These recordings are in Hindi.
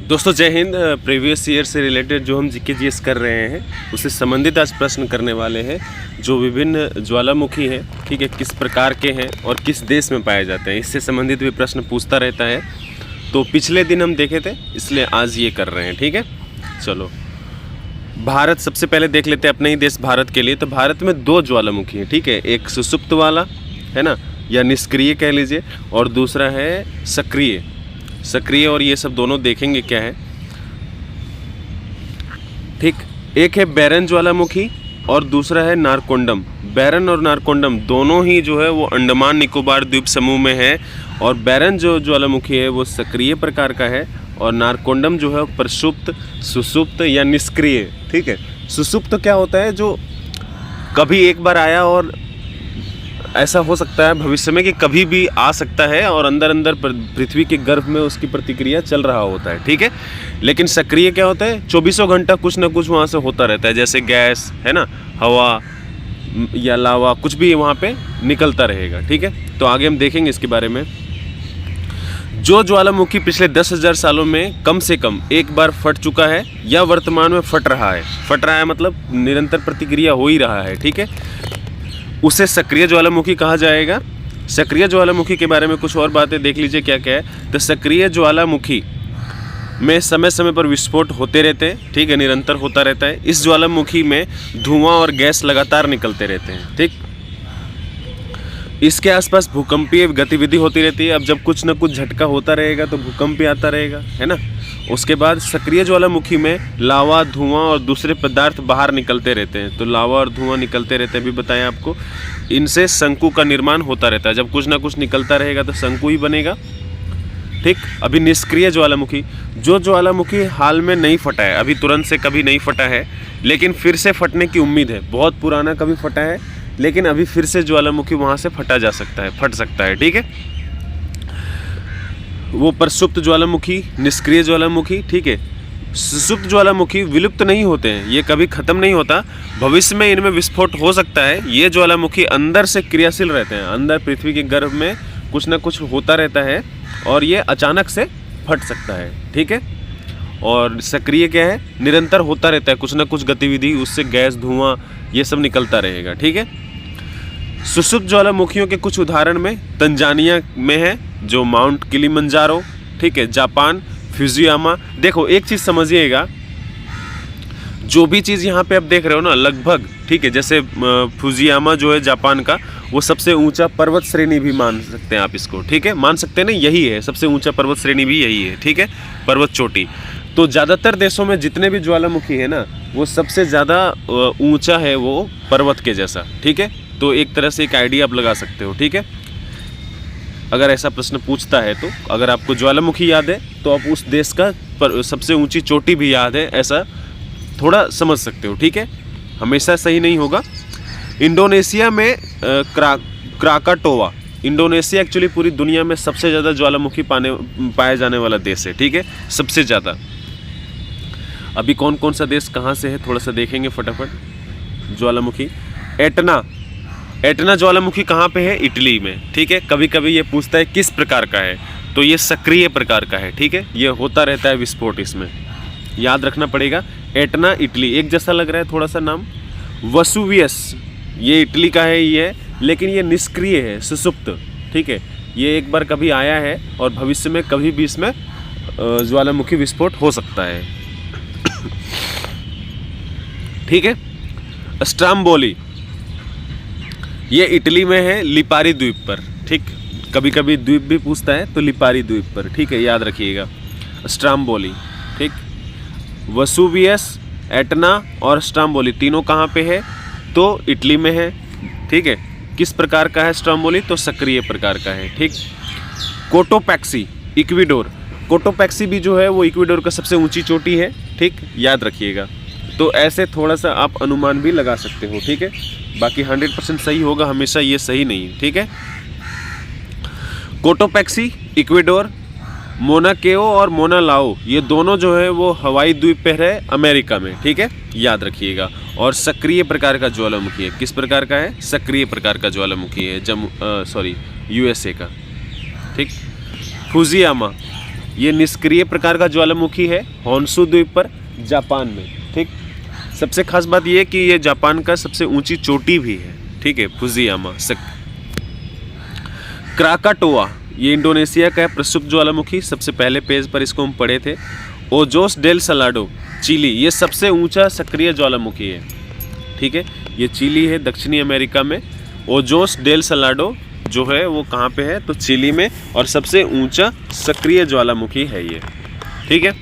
दोस्तों जय हिंद। प्रीवियस ईयर से रिलेटेड जो हम जीके जीएस कर रहे हैं उससे संबंधित आज प्रश्न करने वाले हैं। जो विभिन्न ज्वालामुखी हैं, ठीक है, किस प्रकार के हैं और किस देश में पाए जाते हैं, इससे संबंधित भी प्रश्न पूछता रहता है। तो पिछले दिन हम देखे थे, इसलिए आज ये कर रहे हैं। ठीक है, चलो भारत सबसे पहले देख लेते हैं, अपने ही देश भारत के लिए। तो भारत में दो ज्वालामुखी हैं, ठीक है, एक सुषुप्त वाला है ना, या निष्क्रिय कह लीजिए, और दूसरा है सक्रिय और ये सब दोनों देखेंगे क्या है। ठीक, एक है बैरन ज्वालामुखी और दूसरा है नारकोंडम। बैरन और नारकोंडम दोनों ही जो है वो अंडमान निकोबार द्वीप समूह में है, और बैरन जो ज्वालामुखी है वो सक्रिय प्रकार का है, और नारकोंडम जो है प्रसुप्त, सुसुप्त या निष्क्रिय। ठीक है, सुसुप्त क्या होता है, जो कभी एक बार आया और ऐसा हो सकता है भविष्य में कि कभी भी आ सकता है, और अंदर पृथ्वी के गर्भ में उसकी प्रतिक्रिया चल रहा होता है। ठीक है, लेकिन सक्रिय क्या होता है, 24 घंटा कुछ ना कुछ वहाँ से होता रहता है, जैसे गैस है ना, हवा या लावा, कुछ भी वहाँ पे निकलता रहेगा। ठीक है, तो आगे हम देखेंगे इसके बारे में। जो ज्वालामुखी पिछले 10,000 सालों में कम से कम एक बार फट चुका है या वर्तमान में फट रहा है मतलब निरंतर प्रतिक्रिया हो ही रहा है। ठीक है, उसे सक्रिय ज्वालामुखी कहा जाएगा। सक्रिय ज्वालामुखी के बारे में कुछ और बातें देख लीजिए क्या क्या है। तो सक्रिय ज्वालामुखी में समय समय पर विस्फोट होते रहते हैं, ठीक है, निरंतर होता रहता है। इस ज्वालामुखी में धुआं और गैस लगातार निकलते रहते हैं। ठीक, इसके आसपास भूकंपीय गतिविधि होती रहती है। अब जब कुछ न कुछ झटका होता रहेगा तो भूकंप भी आता रहेगा, है ना। उसके बाद सक्रिय ज्वालामुखी में लावा, धुआं और दूसरे पदार्थ बाहर निकलते रहते हैं। तो लावा और धुआं निकलते रहते हैं, भी बताया आपको। इनसे शंकु का निर्माण होता रहता है। जब कुछ ना कुछ निकलता रहेगा तो शंकु ही बनेगा। ठीक, अभी निष्क्रिय ज्वालामुखी, जो ज्वालामुखी हाल में नहीं फटा है, अभी तुरंत से कभी नहीं फटा है, लेकिन फिर से फटने की उम्मीद है। बहुत पुराना कभी फटा है, लेकिन अभी फिर से ज्वालामुखी वहाँ से फट सकता है। ठीक है, वो प्रसुप्त ज्वालामुखी, निष्क्रिय ज्वालामुखी। ठीक है, सुषुप्त ज्वालामुखी विलुप्त नहीं होते हैं, ये कभी ख़त्म नहीं होता। भविष्य में इनमें विस्फोट हो सकता है। ये ज्वालामुखी अंदर से क्रियाशील रहते हैं, अंदर पृथ्वी के गर्भ में कुछ ना कुछ होता रहता है, और ये अचानक से फट सकता है। ठीक है, और सक्रिय क्या है, निरंतर होता रहता है कुछ ना कुछ गतिविधि, उससे गैस, धुआं ये सब निकलता रहेगा। ठीक है, सुषुप्त ज्वालामुखियों के कुछ उदाहरण में तंजानिया में है, जो माउंट किलिमंजारो, ठीक है, जापान, फ्यूजियामा। देखो एक चीज़ समझिएगा, जो भी चीज़ यहाँ पे आप देख रहे हो ना, लगभग, ठीक है, जैसे फ्यूजियामा जो है जापान का, वो सबसे ऊंचा पर्वत श्रेणी भी मान सकते हैं आप इसको। ठीक है, मान सकते हैं ना, यही है सबसे ऊंचा पर्वत श्रेणी भी यही है। ठीक है, पर्वत चोटी। तो ज़्यादातर देशों में जितने भी ज्वालामुखी है ना, वो सबसे ज़्यादा ऊंचा है वो पर्वत के जैसा। ठीक है, तो एक तरह से एक आइडिया आप लगा सकते हो। ठीक है, अगर ऐसा प्रश्न पूछता है तो अगर आपको ज्वालामुखी याद है तो आप उस देश का सबसे ऊंची चोटी भी याद है, ऐसा थोड़ा समझ सकते हो। ठीक है, हमेशा सही नहीं होगा। इंडोनेशिया में क्राकाटोवा, इंडोनेशिया एक्चुअली पूरी दुनिया में सबसे ज़्यादा ज्वालामुखी पाए जाने वाला देश है। ठीक है, सबसे ज़्यादा। अभी कौन कौन सा देश कहाँ से है थोड़ा सा देखेंगे फटाफट। ज्वालामुखी एटना ज्वालामुखी कहाँ पे है, इटली में। ठीक है, कभी कभी ये पूछता है किस प्रकार का है, तो ये सक्रिय प्रकार का है। ठीक है, ये होता रहता है विस्फोट, इसमें याद रखना पड़ेगा। एटना, इटली, एक जैसा लग रहा है थोड़ा सा नाम। वसुवियस, ये इटली का है ये, लेकिन ये निष्क्रिय है, सुषुप्त। ठीक है, ये एक बार कभी आया है और भविष्य में कभी भी इसमें ज्वालामुखी विस्फोट हो सकता है। ठीक है, स्ट्राम्बोली, ये इटली में है, लिपारी द्वीप पर। ठीक, कभी कभी द्वीप भी पूछता है, तो लिपारी द्वीप पर। ठीक है, याद रखिएगा स्ट्राम्बोली। ठीक, वसुवियस, एटना और स्ट्राम्बोली तीनों कहाँ पे है, तो इटली में है। ठीक है, किस प्रकार का है स्ट्राम्बोली, तो सक्रिय प्रकार का है। ठीक, कोटोपैक्सी, इक्वाडोर, कोटोपैक्सी भी जो है वो इक्वाडोर का सबसे ऊंची चोटी है। ठीक, याद रखिएगा। तो ऐसे थोड़ा सा आप अनुमान भी लगा सकते हो। ठीक है, बाकी 100% सही होगा हमेशा, ये सही नहीं। ठीक है, कोटोपैक्सी, इक्वाडोर, मोनाकेओ और मोनालाओ, ये दोनों जो है वो हवाई द्वीप पर है, अमेरिका में। ठीक है, याद रखिएगा। और सक्रिय प्रकार का ज्वालामुखी है, किस प्रकार का है, सक्रिय प्रकार का ज्वालामुखी है, यूएसए का। ठीक, फुजियामा, ये निष्क्रिय प्रकार का ज्वालामुखी है होन्शु द्वीप पर, जापान में। ठीक, सबसे खास बात ये कि ये जापान का सबसे ऊंची चोटी भी है। ठीक है, फुजियामा। क्राकाटोआ, ये इंडोनेशिया का है प्रक्षुब्ध ज्वालामुखी, सबसे पहले पेज पर इसको हम पढ़े थे। ओजोस डेल सलाडो, चिली, ये सबसे ऊंचा सक्रिय ज्वालामुखी है। ठीक है, ये चिली है, दक्षिणी अमेरिका में। ओजोस डेल सलाडो जो है वो कहाँ पे है, तो चिली में, और सबसे ऊंचा सक्रिय ज्वालामुखी है ये। ठीक है,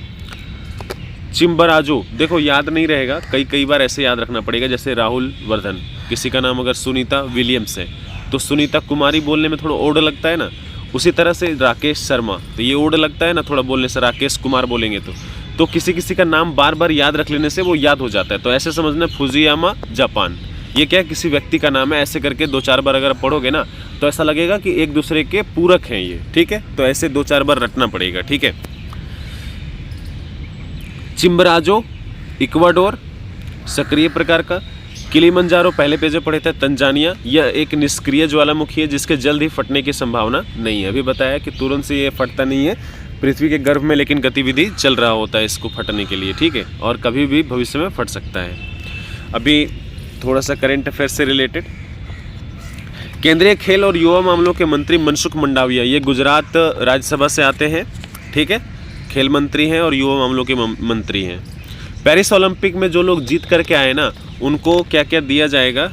चिम्बराजो, देखो याद नहीं रहेगा, कई बार ऐसे याद रखना पड़ेगा, जैसे राहुल वर्धन, किसी का नाम अगर सुनीता विलियम्स है तो सुनीता कुमारी बोलने में थोड़ा ओड लगता है ना, उसी तरह से राकेश शर्मा, तो ये ओड लगता है ना थोड़ा बोलने से, राकेश कुमार बोलेंगे तो किसी का नाम बार बार याद रख लेने से वो याद हो जाता है। तो ऐसे समझना, फुजियामा जापान, ये क्या है, किसी व्यक्ति का नाम है। ऐसे करके 2-4 बार अगर पढ़ोगे ना तो ऐसा लगेगा कि एक दूसरे के पूरक हैं ये। ठीक है, तो ऐसे 2-4 बार रटना पड़ेगा। ठीक है, चिम्बराजो इक्वाडोर, सक्रिय प्रकार का। किलिमंजारो पहले पेज में पढ़े थे, तंजानिया, यह एक निष्क्रिय ज्वालामुखी है जिसके जल्द ही फटने की संभावना नहीं है। अभी बताया कि तुरंत से ये फटता नहीं है पृथ्वी के गर्भ में, लेकिन गतिविधि चल रहा होता है इसको फटने के लिए। ठीक है, और कभी भी भविष्य में फट सकता है। अभी थोड़ा सा करंट अफेयर से रिलेटेड, केंद्रीय खेल और युवा मामलों के मंत्री मनसुख मंडाविया, ये गुजरात राज्यसभा से आते हैं। ठीक है, खेल मंत्री हैं और युवा मामलों के मंत्री हैं। पेरिस ओलंपिक में जो लोग जीत करके आए ना, उनको क्या क्या दिया जाएगा,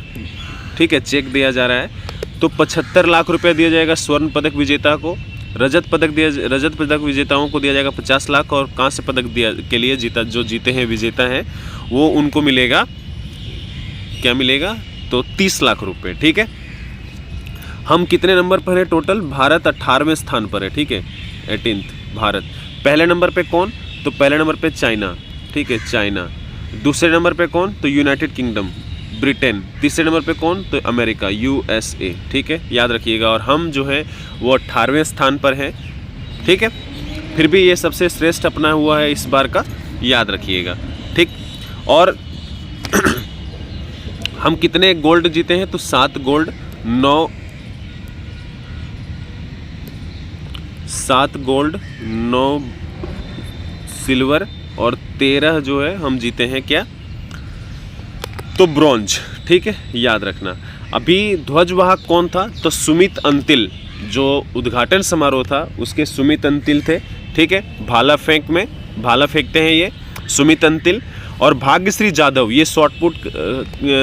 ठीक है, चेक दिया जा रहा है। तो 75 लाख रुपए दिया जाएगा स्वर्ण पदक विजेता को, रजत पदक विजेताओं को दिया जाएगा 50 लाख, और कांस्य पदक के लिए जो जीते हैं विजेता हैं वो उनको मिलेगा, क्या मिलेगा, तो 30 लाख रुपए। ठीक है, हम कितने नंबर पर है टोटल, भारत 18वें स्थान पर है। ठीक है, 18th भारत। पहले नंबर पे कौन, तो पहले नंबर पे चाइना। ठीक है, चाइना। दूसरे नंबर पे कौन, तो यूनाइटेड किंगडम, ब्रिटेन। तीसरे नंबर पे कौन, तो अमेरिका, USA। ठीक है, याद रखिएगा। और हम जो है वो 18वें स्थान पर हैं। ठीक है, फिर भी ये सबसे श्रेष्ठ अपना हुआ है इस बार का, याद रखिएगा। ठीक, और हम कितने गोल्ड जीते हैं, तो 7 गोल्ड, 9 सिल्वर, और 13 जो है हम जीते हैं क्या, तो ब्रॉन्ज। ठीक है, याद रखना। अभी ध्वजवाहक कौन था, तो सुमित अंतिल, जो उद्घाटन समारोह था उसके सुमित अंतिल थे। ठीक है, भाला फेंकते हैं ये सुमित अंतिल। और भाग्यश्री जाधव, ये शॉटपुट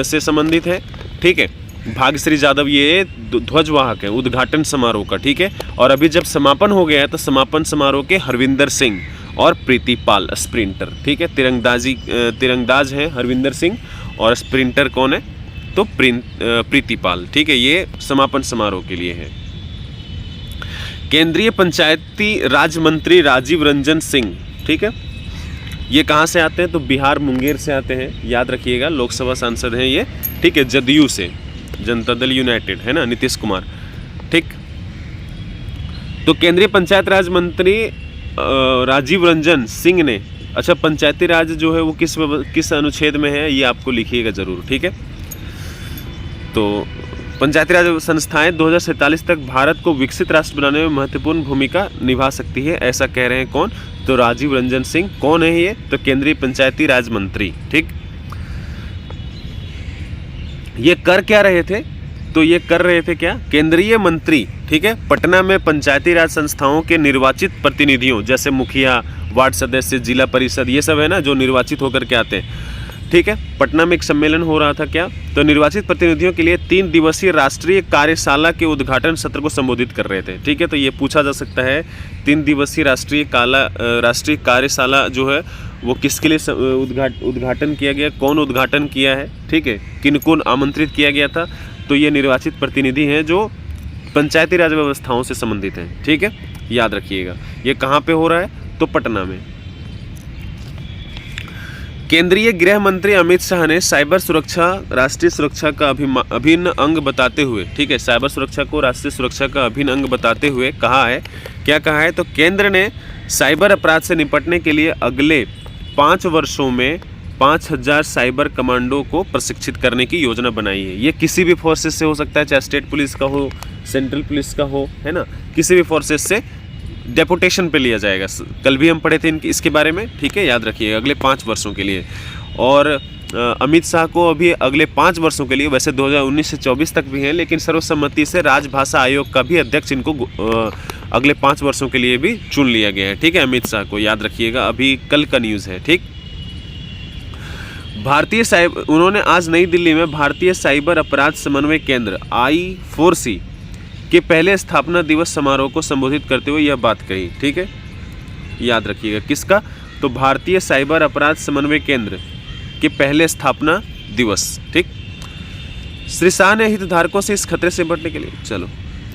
से संबंधित है। ठीक है, भाग्यश्री जाधव ये ध्वजवाहक है उद्घाटन समारोह का। ठीक है, और अभी जब समापन हो गया है तो समापन समारोह के हरविंदर सिंह और प्रीतिपाल स्प्रिंटर। ठीक है, तिरंदाज हैं हरविंदर सिंह, और स्प्रिंटर कौन है, तो प्रीतिपाल। ठीक है, ये समापन समारोह के लिए है। केंद्रीय पंचायती राज मंत्री राजीव रंजन सिंह, ठीक है, ये कहाँ से आते हैं, तो बिहार मुंगेर से आते हैं, याद रखिएगा। लोकसभा सांसद हैं ये। ठीक है, जदयू से, जनता दल यूनाइटेड, है ना, नीतीश कुमार। ठीक, तो केंद्रीय पंचायत राज मंत्री राजीव रंजन सिंह ने, अच्छा, पंचायती राज जो है वो किस अनुच्छेद में है, ये आपको लिखिएगा जरूर। ठीक है, तो पंचायती राज संस्थाएं 2047 तक भारत को विकसित राष्ट्र बनाने में महत्वपूर्ण भूमिका निभा सकती है, ऐसा कह रहे हैं कौन, तो राजीव रंजन सिंह। कौन है ये, तो केंद्रीय पंचायती राज मंत्री। ठीक, ये कर क्या रहे थे, तो ये कर रहे थे क्या, केंद्रीय मंत्री। ठीक है, पटना में पंचायती राज संस्थाओं के निर्वाचित प्रतिनिधियों, जैसे मुखिया, वार्ड सदस्य, जिला परिषद, ये सब है ना जो निर्वाचित होकर के आते हैं। ठीक है, पटना में एक सम्मेलन हो रहा था क्या, तो निर्वाचित प्रतिनिधियों के लिए 3 दिवसीय राष्ट्रीय कार्यशाला के उद्घाटन सत्र को संबोधित कर रहे थे। ठीक है, तो ये पूछा जा सकता है 3 दिवसीय राष्ट्रीय कार्यशाला जो है वो किसके लिए उद्घाटन किया गया, कौन उद्घाटन किया है। ठीक है, किनको आमंत्रित किया गया था, तो ये निर्वाचित प्रतिनिधि हैं जो पंचायती राज व्यवस्थाओं से संबंधित हैं। ठीक है, याद रखिएगा। ये कहाँ पे हो रहा है, तो पटना में। केंद्रीय गृह मंत्री अमित शाह ने साइबर सुरक्षा राष्ट्रीय सुरक्षा का अभिन्न अंग बताते हुए, ठीक है, साइबर सुरक्षा को राष्ट्रीय सुरक्षा का अभिन्न अंग बताते हुए कहा है, क्या कहा है, तो केंद्र ने साइबर अपराध से निपटने के लिए अगले 5 वर्षों में 5000 साइबर कमांडो को प्रशिक्षित करने की योजना बनाई है। ये किसी भी फोर्सेस से हो सकता है, चाहे स्टेट पुलिस का हो, सेंट्रल पुलिस का हो, है ना, किसी भी फोर्सेस से डेपुटेशन पे लिया जाएगा। कल भी हम पढ़े थे इसके बारे में, ठीक है, याद रखिएगा, अगले 5 वर्षों के लिए। और अमित शाह को अभी अगले 5 वर्षों के लिए, वैसे 2019 से 24 तक भी हैं, लेकिन सर्वसम्मति से राजभाषा आयोग का भी अध्यक्ष इनको अगले 5 वर्षों के लिए भी चुन लिया गया है, ठीक है, अमित शाह को, याद रखिएगा, अभी कल का न्यूज़ है, ठीक। उन्होंने आज नई दिल्ली में भारतीय साइबर अपराध समन्वय केंद्र I4C के पहले स्थापना दिवस समारोह को संबोधित करते हुए यह बात कही, ठीक है, याद रखिएगा, किसका, तो भारतीय साइबर अपराध समन्वय केंद्र के पहले स्थापना दिवस, ठीक। श्री शाह ने हितधारकों से इस खतरे से निपटने के लिए, चलो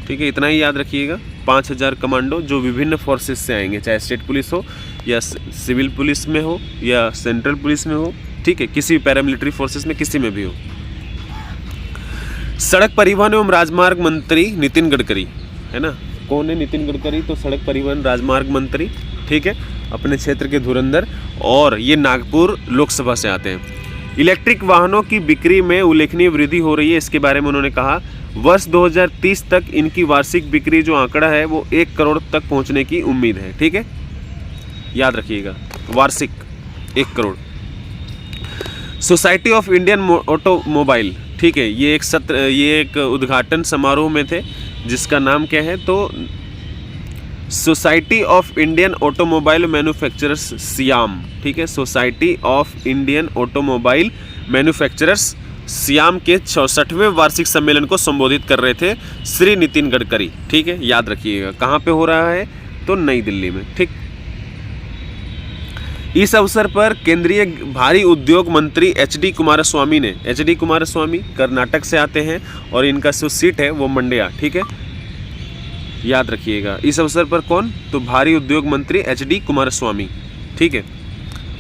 ठीक है, इतना ही याद रखिएगा, 5000 कमांडो जो विभिन्न फोर्सेस से आएंगे, चाहे स्टेट पुलिस हो या सिविल पुलिस में हो या सेंट्रल पुलिस में हो, ठीक है, किसी भी पैरामिलिट्री फोर्सेस में, किसी में भी हो। सड़क परिवहन एवं राजमार्ग मंत्री नितिन गडकरी, है ना, कौन है नितिन गडकरी, तो सड़क परिवहन राजमार्ग मंत्री, ठीक है, अपने क्षेत्र के धुरंधर, और ये नागपुर लोकसभा से आते हैं। इलेक्ट्रिक वाहनों की बिक्री में उल्लेखनीय वृद्धि हो रही है, इसके बारे में उन्होंने कहा वर्ष 2030 तक इनकी वार्षिक बिक्री जो आंकड़ा है वो 1 करोड़ तक पहुंचने की उम्मीद है, ठीक है, याद रखिएगा, वार्षिक 1 crore. Society of Indian automobile, ठीक है, ये एक उद्घाटन समारोह में थे जिसका नाम क्या है, तो society of Indian automobile manufacturers SIAM, ठीक है, society of Indian automobile manufacturers SIAM के 64वें वार्षिक सम्मेलन को संबोधित कर रहे थे श्री नितिन गडकरी, ठीक है, याद रखिएगा, कहाँ पे हो रहा है, तो नई दिल्ली में, ठीक। इस अवसर पर केंद्रीय भारी उद्योग मंत्री HD कुमारस्वामी ने, HD कुमारस्वामी कर्नाटक से आते हैं और इनका जो सीट है वो मंड्या, ठीक है, याद रखिएगा। इस अवसर पर कौन, तो भारी उद्योग मंत्री HD कुमारस्वामी, ठीक है,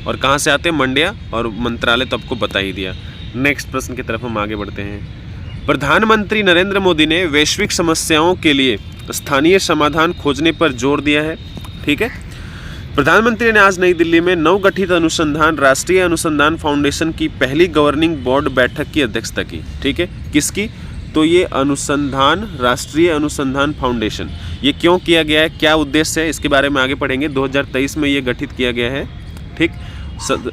और कहाँ से आते हैं, मंड्या, और मंत्रालय तो आपको बता ही दिया। नेक्स्ट प्रश्न की तरफ हम आगे बढ़ते हैं। प्रधानमंत्री नरेंद्र मोदी ने वैश्विक समस्याओं के लिए स्थानीय समाधान खोजने पर जोर दिया है, ठीक है। प्रधानमंत्री ने आज नई दिल्ली में नवगठित राष्ट्रीय अनुसंधान फाउंडेशन की पहली गवर्निंग बोर्ड बैठक की अध्यक्षता की, ठीक है, किसकी, तो ये राष्ट्रीय अनुसंधान फाउंडेशन, ये क्यों किया गया है, क्या उद्देश्य है, इसके बारे में आगे पढ़ेंगे। 2023 में ये गठित किया गया है, ठीक,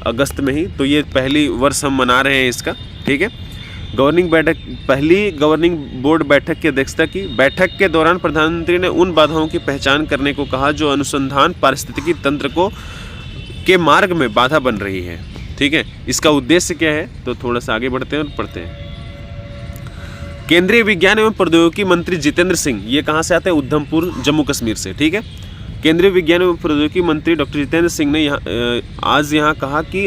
अगस्त में ही, तो ये पहली वर्ष हम मना रहे हैं इसका, ठीक है। पहली गवर्निंग बोर्ड बैठक की अध्यक्षता की। बैठक के दौरान प्रधानमंत्री ने उन बाधाओं की पहचान करने को कहा जो अनुसंधान पारिस्थितिकी तंत्र के मार्ग में बाधा बन रही है, ठीक है। इसका उद्देश्य क्या है, तो थोड़ा सा आगे बढ़ते हैं और पढ़ते हैं। केंद्रीय विज्ञान एवं प्रौद्योगिकी मंत्री जितेंद्र सिंह, ये कहाँ से आते हैं, उधमपुर जम्मू कश्मीर से, ठीक है। केंद्रीय विज्ञान एवं प्रौद्योगिकी मंत्री डॉक्टर जितेंद्र सिंह ने आज यहाँ कहा कि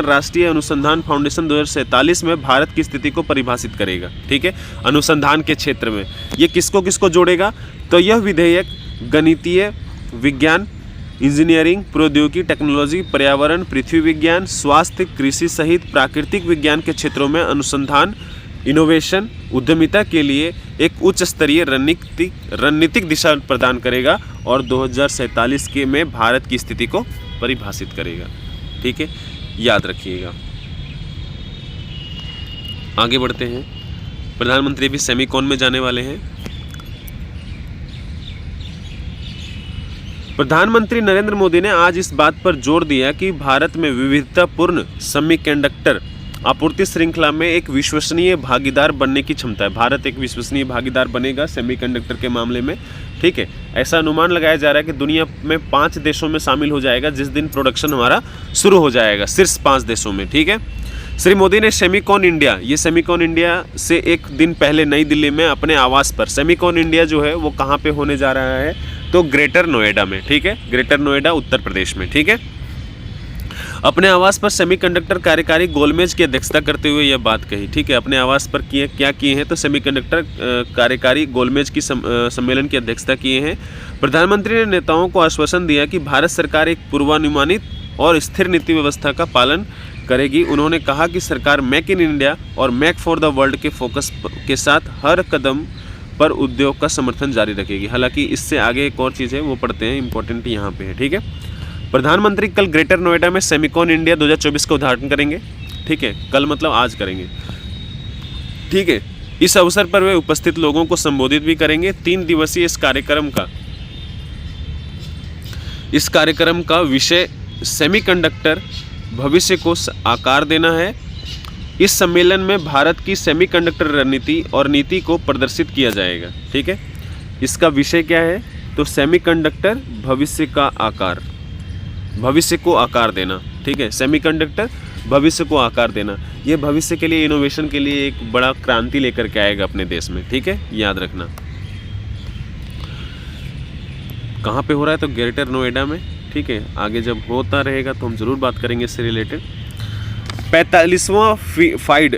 राष्ट्रीय अनुसंधान फाउंडेशन 2047 में भारत की स्थिति को परिभाषित करेगा, ठीक है, अनुसंधान के क्षेत्र में। ये किसको किसको जोड़ेगा, तो यह विधेयक गणितीय विज्ञान, इंजीनियरिंग, प्रौद्योगिकी, टेक्नोलॉजी, पर्यावरण, पृथ्वी विज्ञान, स्वास्थ्य, कृषि सहित प्राकृतिक विज्ञान के क्षेत्रों में अनुसंधान, इनोवेशन, उद्यमिता के लिए एक उच्च स्तरीय रणनीतिक दिशा प्रदान करेगा और 2047 में भारत की स्थिति को परिभाषित करेगा, ठीक है, याद रखिएगा। आगे बढ़ते हैं। प्रधानमंत्री भी सेमीकॉन में जाने वाले हैं। प्रधानमंत्री नरेंद्र मोदी ने आज इस बात पर जोर दिया कि भारत में विविधतापूर्ण सेमीकंडक्टर आपूर्ति श्रृंखला में एक विश्वसनीय भागीदार बनने की क्षमता है। भारत एक विश्वसनीय भागीदार बनेगा सेमीकंडक्टर के मामले में, ठीक है। ऐसा अनुमान लगाया जा रहा है कि दुनिया में 5 देशों में शामिल हो जाएगा जिस दिन प्रोडक्शन हमारा शुरू हो जाएगा, शीर्ष 5 देशों में, ठीक है। श्री मोदी ने सेमीकॉन इंडिया से एक दिन पहले नई दिल्ली में अपने आवास पर, सेमीकॉन इंडिया जो है वो कहाँ पे होने जा रहा है, तो ग्रेटर नोएडा में, ठीक है, ग्रेटर नोएडा उत्तर प्रदेश में, ठीक है। अपने आवास पर सेमीकंडक्टर कार्यकारी गोलमेज की अध्यक्षता करते हुए यह बात कही, ठीक है। अपने आवास पर क्या किए हैं, तो सेमीकंडक्टर कार्यकारी गोलमेज की सम्मेलन की अध्यक्षता किए हैं। प्रधानमंत्री ने नेताओं को आश्वासन दिया कि भारत सरकार एक पूर्वानुमानित और स्थिर नीति व्यवस्था का पालन करेगी। उन्होंने कहा कि सरकार मेक इन इंडिया और मेक फॉर द वर्ल्ड के फोकस के साथ हर कदम पर उद्योग का समर्थन जारी रखेगी। हालांकि इससे आगे एक और चीज़ है वो पढ़ते हैं, इंपॉर्टेंट यहाँ पे है, ठीक है। प्रधानमंत्री कल ग्रेटर नोएडा में सेमीकॉन इंडिया 2024 का उद्घाटन करेंगे, ठीक है, कल मतलब आज करेंगे, ठीक है। इस अवसर पर वे उपस्थित लोगों को संबोधित भी करेंगे। 3 दिवसीय इस कार्यक्रम का इस कार्यक्रम का विषय सेमीकंडक्टर भविष्य को आकार देना है। इस सम्मेलन में भारत की सेमीकंडक्टर रणनीति और नीति को प्रदर्शित किया जाएगा। ठीक है, इसका विषय क्या है? तो सेमीकंडक्टर भविष्य का आकार, भविष्य को आकार देना। ठीक है, सेमीकंडक्टर भविष्य को आकार देना, ये भविष्य के लिए, इनोवेशन के लिए एक बड़ा क्रांति लेकर के आएगा अपने देश में। ठीक है, याद रखना। कहाँ पे हो रहा है? तो ग्रेटर नोएडा में। ठीक है, आगे जब होता रहेगा तो हम ज़रूर बात करेंगे इससे रिलेटेड। 45वां FIDE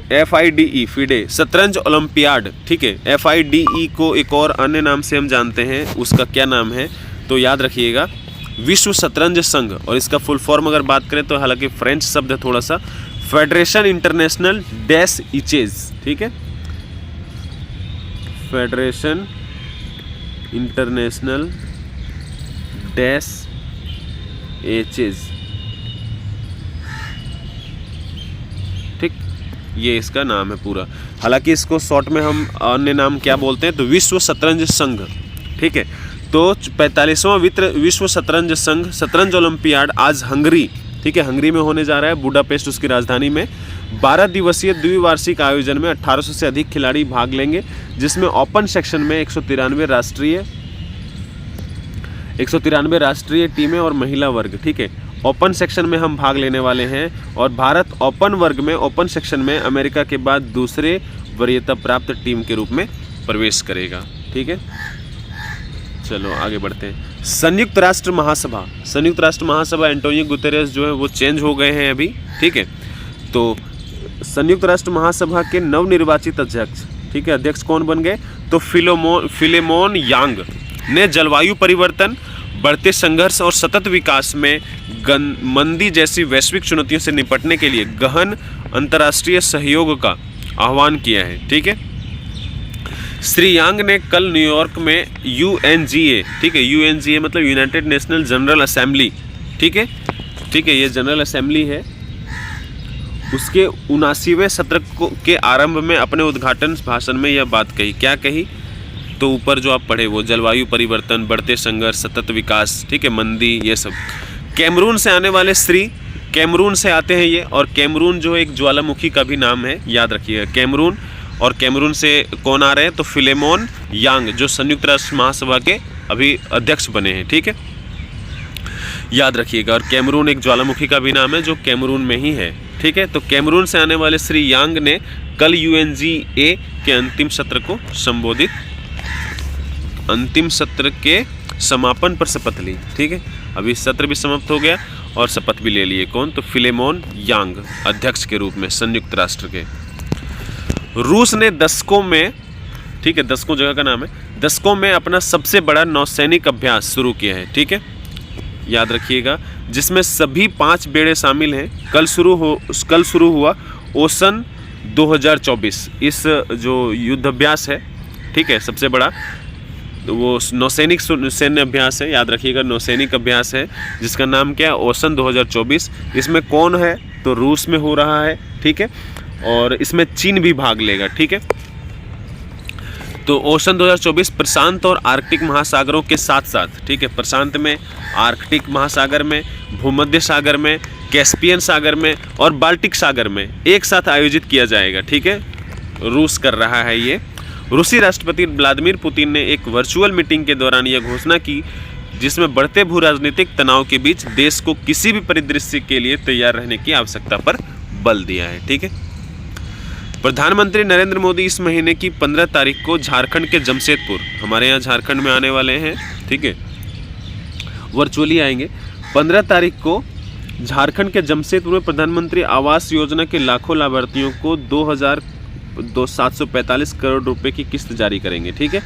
FIDE शतरंज ओलंपियाड। ठीक है, FIDE को एक और अन्य नाम से हम जानते हैं, उसका क्या नाम है? तो याद रखिएगा, विश्व शतरंज संघ। और इसका फुल फॉर्म अगर बात करें तो हालांकि फ्रेंच शब्द है थोड़ा सा, फेडरेशन इंटरनेशनल डैश इचेज। ठीक है, फेडरेशन इंटरनेशनल डैश एचेज। ठीक, ये इसका नाम है पूरा। हालांकि इसको शॉर्ट में हम अन्य नाम क्या बोलते हैं? तो विश्व शतरंज संघ। ठीक है, तो 45वां विश्व शतरंज संघ शतरंज ओलंपियाड आज हंगरी, ठीक है, हंगरी में होने जा रहा है, बुडापेस्ट उसकी राजधानी में। 12 दिवसीय द्विवार्षिक आयोजन में 1800 से अधिक खिलाड़ी भाग लेंगे, जिसमें ओपन सेक्शन में 193 राष्ट्रीय टीमें और महिला वर्ग। ठीक है, ओपन सेक्शन में हम भाग लेने वाले हैं, और भारत ओपन वर्ग में, ओपन सेक्शन में अमेरिका के बाद दूसरे वरीयता प्राप्त टीम के रूप में प्रवेश करेगा। ठीक है, चलो आगे बढ़ते हैं। संयुक्त राष्ट्र महासभा एंटोनियो गुतेरेस जो है वो चेंज हो गए हैं अभी। ठीक है, तो संयुक्त राष्ट्र महासभा के नवनिर्वाचित अध्यक्ष, ठीक है, अध्यक्ष कौन बन गए? तो फिलेमोन यांग ने जलवायु परिवर्तन, बढ़ते संघर्ष और सतत विकास में मंदी जैसी वैश्विक चुनौतियों से निपटने के लिए गहन अंतर्राष्ट्रीय सहयोग का आह्वान किया है। ठीक है, श्री यांग ने कल न्यूयॉर्क में UNGA, ठीक है, UNGA मतलब यूनाइटेड नेशनल जनरल असेंबली। ठीक है, ये जनरल असेंबली है, उसके 79वें सत्र के आरंभ में अपने उद्घाटन भाषण में यह बात कही। क्या कही? तो ऊपर जो आप पढ़े वो, जलवायु परिवर्तन, बढ़ते संघर्ष, सतत विकास, ठीक है, मंदी, ये सब। कैमरून से आने वाले श्री, कैमरून से आते हैं ये, और कैमरून जो एक ज्वालामुखी का भी नाम है, याद रखिएगा कैमरून। और कैमरून से कौन आ रहे हैं? तो फिलेमोन यांग, जो संयुक्त राष्ट्र महासभा के अभी अध्यक्ष बने हैं। ठीक है, याद रखिएगा। और कैमरून एक ज्वालामुखी का भी नाम है जो कैमरून में ही है। ठीक है, तो कैमरून से आने वाले श्री यांग ने कल UNGA के अंतिम सत्र को संबोधित, अंतिम सत्र के समापन पर शपथ ली। ठीक है, अभी सत्र भी समाप्त हो गया और शपथ भी ले लिए। कौन? तो फिलेमोन यांग अध्यक्ष के रूप में संयुक्त राष्ट्र के। रूस ने दशकों में, ठीक है, दशकों जगह का नाम है, दशकों में अपना सबसे बड़ा नौसैनिक अभ्यास शुरू किया है। ठीक है, याद रखिएगा, जिसमें सभी 5 बेड़े शामिल हैं। कल शुरू हुआ ओसन 2024, इस जो युद्ध अभ्यास है, ठीक है, सबसे बड़ा, तो वो नौसैनिक सैन्य अभ्यास है। याद रखिएगा, नौसैनिक अभ्यास है जिसका नाम क्या है? ओसन 2024। इसमें कौन है? तो रूस में हो रहा है। ठीक है, और इसमें चीन भी भाग लेगा। ठीक है, तो ओशन 2024 प्रशांत और आर्कटिक महासागरों के साथ साथ, ठीक है, प्रशांत में, आर्कटिक महासागर में, भूमध्य सागर में, कैस्पियन सागर में और बाल्टिक सागर में एक साथ आयोजित किया जाएगा। ठीक है, रूस कर रहा है ये। रूसी राष्ट्रपति व्लादिमीर पुतिन ने एक वर्चुअल मीटिंग के दौरान यह घोषणा की, जिसमें बढ़ते भू राजनीतिक तनाव के बीच देश को किसी भी परिदृश्य के लिए तैयार रहने की आवश्यकता पर बल दिया है। ठीक है, प्रधानमंत्री नरेंद्र मोदी इस महीने की 15 तारीख को झारखंड के जमशेदपुर, हमारे यहाँ झारखंड में आने वाले हैं। ठीक है, वर्चुअली आएंगे। 15 तारीख को झारखंड के जमशेदपुर में प्रधानमंत्री आवास योजना के लाखों लाभार्थियों को 2,745 करोड़ रुपए की किस्त जारी करेंगे। ठीक है,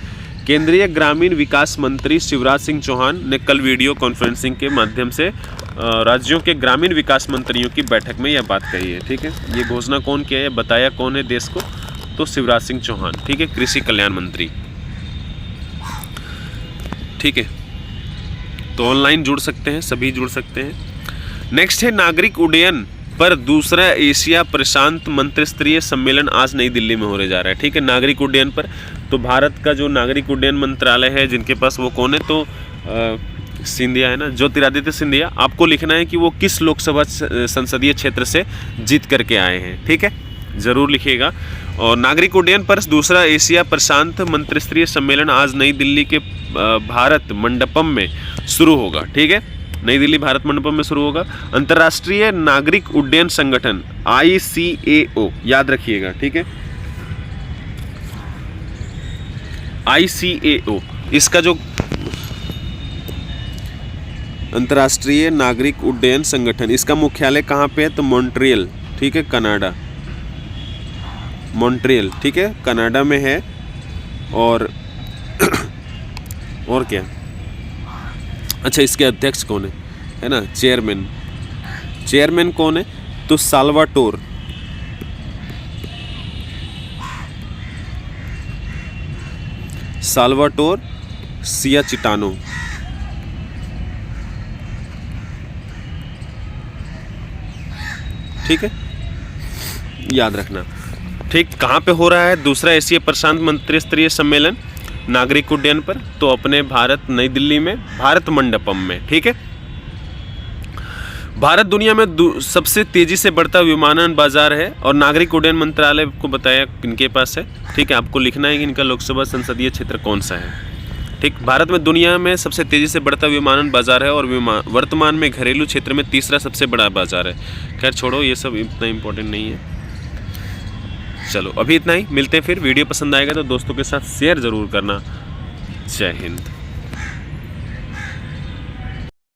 केंद्रीय ग्रामीण विकास मंत्री शिवराज सिंह चौहान ने कल वीडियो कॉन्फ्रेंसिंग के माध्यम से राज्यों के ग्रामीण विकास मंत्रियों की बैठक में यह बात कही है। ठीक है, ये घोषणा कौन किया है, बताया कौन है देश को? तो शिवराज सिंह चौहान। ठीक है, कृषि कल्याण मंत्री। ठीक है, तो ऑनलाइन जुड़ सकते हैं, सभी जुड़ सकते हैं। नेक्स्ट है नागरिक उड्डयन पर दूसरा एशिया प्रशांत मंत्रिस्तरीय सम्मेलन आज नई दिल्ली में होने जा रहा है। ठीक है, नागरिक उड्डयन पर, तो भारत का जो नागरिक उड्डयन मंत्रालय है जिनके पास, वो कौन है? तो सिंधिया है ना, ज्योतिरादित्य सिंधिया। आपको लिखना है कि वो किस लोकसभा संसदीय क्षेत्र से जीत करके आए हैं, ठीक है, ज़रूर लिखिएगा। और नागरिक उड्डयन पर दूसरा एशिया प्रशांत मंत्रिस्तरीय सम्मेलन आज नई दिल्ली के भारत मंडपम में शुरू होगा, ठीक है, नई दिल्ली भारत मंडपम में शुरू होगा। अंतर्राष्ट्रीय नागरिक उड्डयन संगठन ICAO, याद रखिएगा, ठीक है, ICAO, इसका जो अंतर्राष्ट्रीय नागरिक उड्डयन संगठन, इसका मुख्यालय कहाँ पे है? तो मॉन्ट्रियल, ठीक है, कनाडा, मॉन्ट्रियल, ठीक है, कनाडा में है। और और क्या, अच्छा इसके अध्यक्ष कौन है ना, चेयरमैन, चेयरमैन कौन है? तो साल्वाटोर सियाचिटानो, ठीक है, याद रखना, ठीक। कहाँ पे हो रहा है दूसरा एशिया प्रशांत मंत्रिस्तरीय सम्मेलन नागरिक उड्डयन पर? तो अपने भारत, नई दिल्ली में भारत मंडपम में, ठीक है। भारत दुनिया में सबसे तेजी से बढ़ता विमानन बाजार है और नागरिक उड्डयन मंत्रालय को बताया इनके पास है, ठीक है। आपको लिखना है कि इनका लोकसभा संसदीय क्षेत्र कौन सा है, ठीक। भारत में दुनिया में सबसे तेजी से बढ़ता विमानन बाजार है और वर्तमान में घरेलू क्षेत्र में तीसरा सबसे बड़ा बाजार है। खैर छोड़ो, ये सब इतना इम्पोर्टेंट नहीं है। चलो अभी इतना ही, मिलते हैं फिर। वीडियो पसंद आएगा तो दोस्तों के साथ शेयर ज़रूर करना। जय हिंद।